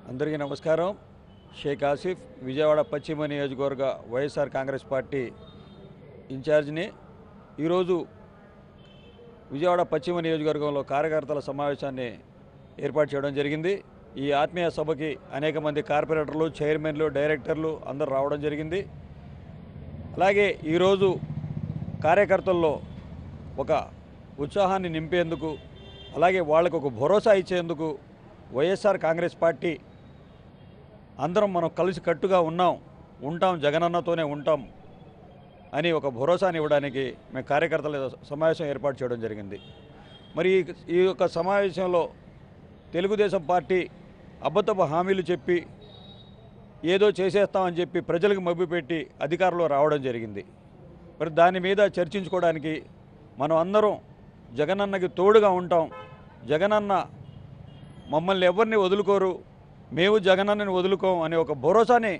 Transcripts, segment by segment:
అందరికీ నమస్కారం. షేక్ ఆసిఫ్, విజయవాడ పశ్చిమ నియోజకవర్గ వైఎస్ఆర్ కాంగ్రెస్ పార్టీ ఇన్ఛార్జిని. ఈరోజు విజయవాడ పశ్చిమ నియోజకవర్గంలో కార్యకర్తల సమావేశాన్ని ఏర్పాటు చేయడం జరిగింది. ఈ ఆత్మీయ సభకి అనేక మంది కార్పొరేటర్లు, చైర్మన్లు, డైరెక్టర్లు అందరూ రావడం జరిగింది. అలాగే ఈరోజు కార్యకర్తల్లో ఒక ఉత్సాహాన్ని నింపేందుకు, అలాగే వాళ్ళకు ఒక భరోసా ఇచ్చేందుకు వైఎస్ఆర్ కాంగ్రెస్ పార్టీ అందరం మనం కలిసి కట్టుగా ఉంటాం, జగనన్నతోనే ఉంటాం అని ఒక భరోసాని ఇవ్వడానికి మేము కార్యకర్తల సమావేశం ఏర్పాటు చేయడం జరిగింది. మరి ఈ యొక్క సమావేశంలో తెలుగుదేశం పార్టీ అబద్ధపు హామీలు చెప్పి ఏదో చేసేస్తామని చెప్పి ప్రజలకు మభ్యపెట్టి అధికారంలో రావడం జరిగింది. మరి దాని మీద చర్చించుకోవడానికి మనం అందరం జగనన్నకి తోడుగా ఉంటాం, జగనన్న మమ్మల్ని ఎవరిని వదులుకోరు, మేము జగనన్నని వదులుకోం అనే ఒక భరోసాని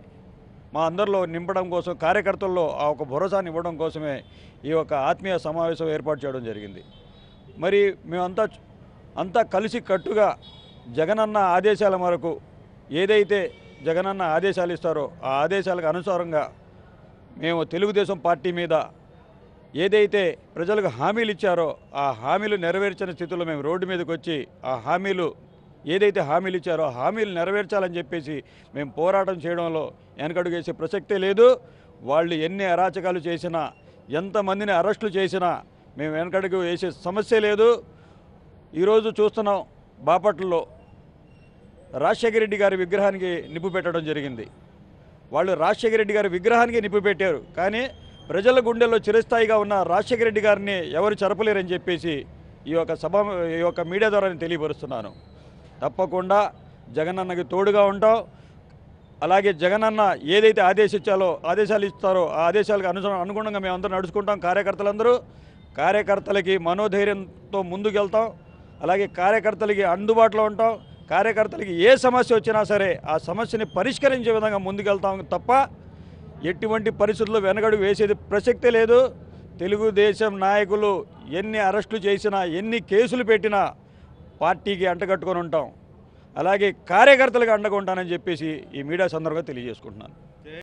మా అందరిలో నింపడం కోసం, కార్యకర్తల్లో ఆ ఒక భరోసాని ఇవ్వడం కోసమే ఈ యొక్క ఆత్మీయ సమావేశం ఏర్పాటు చేయడం జరిగింది. మరి మేమంతా కలిసి కట్టుగా జగనన్న ఆదేశాల మేరకు ఏదైతే జగనన్న ఆదేశాలు ఇస్తారో ఆ ఆదేశాలకు అనుసారంగా మేము తెలుగుదేశం పార్టీ మీద ఏదైతే ప్రజలకు హామీలు ఇచ్చారో ఆ హామీలు నెరవేర్చిన స్థితిలో మేము రోడ్డు మీదకి వచ్చి ఆ హామీలు ఏదైతే హామీలు ఇచ్చారో హామీలు నెరవేర్చాలని చెప్పేసి మేము పోరాటం చేయడంలో వెనకడుగు వేసే ప్రసక్తే లేదు. వాళ్ళు ఎన్ని అరాచకాలు చేసినా, ఎంతమందిని అరెస్టులు చేసినా మేము వెనకడుగు వేసే సమస్య లేదు. ఈరోజు చూస్తున్నాం, బాపట్లలో రాజశేఖర రెడ్డి గారి విగ్రహానికి నిప్పు పెట్టడం జరిగింది. వాళ్ళు రాజశేఖర రెడ్డి గారి విగ్రహానికి నిప్పు పెట్టారు, కానీ ప్రజల గుండెల్లో చిరస్థాయిగా ఉన్న రాజశేఖర రెడ్డి గారిని ఎవరు చెరపలేరని చెప్పేసి ఈ యొక్క మీడియా ద్వారా నేను తెలియపరుస్తున్నాను. తప్పకుండా జగనన్నకి తోడుగా ఉంటాం. అలాగే జగనన్న ఏదైతే ఆదేశాలు ఇస్తారో ఆ ఆదేశాలకు అనుగుణంగా మేమందరం నడుచుకుంటాం. కార్యకర్తలకి మనోధైర్యంతో ముందుకెళ్తాం. అలాగే కార్యకర్తలకి అందుబాటులో ఉంటాం. కార్యకర్తలకి ఏ సమస్య వచ్చినా సరే ఆ సమస్యని పరిష్కరించే విధంగా ముందుకెళ్తాం తప్ప ఎటువంటి పరిస్థితుల్లో వెనకడుగు వేసేది ప్రసక్తే లేదు. తెలుగుదేశం నాయకులు ఎన్ని అరెస్టులు చేసినా, ఎన్ని కేసులు పెట్టినా పార్టీకి అంటగట్టుకొని ఉంటాం. అలాగే కార్యకర్తలకు అండగా ఉంటానని చెప్పేసి ఈ మీడియా సందర్భంగా తెలియజేసుకుంటున్నాను.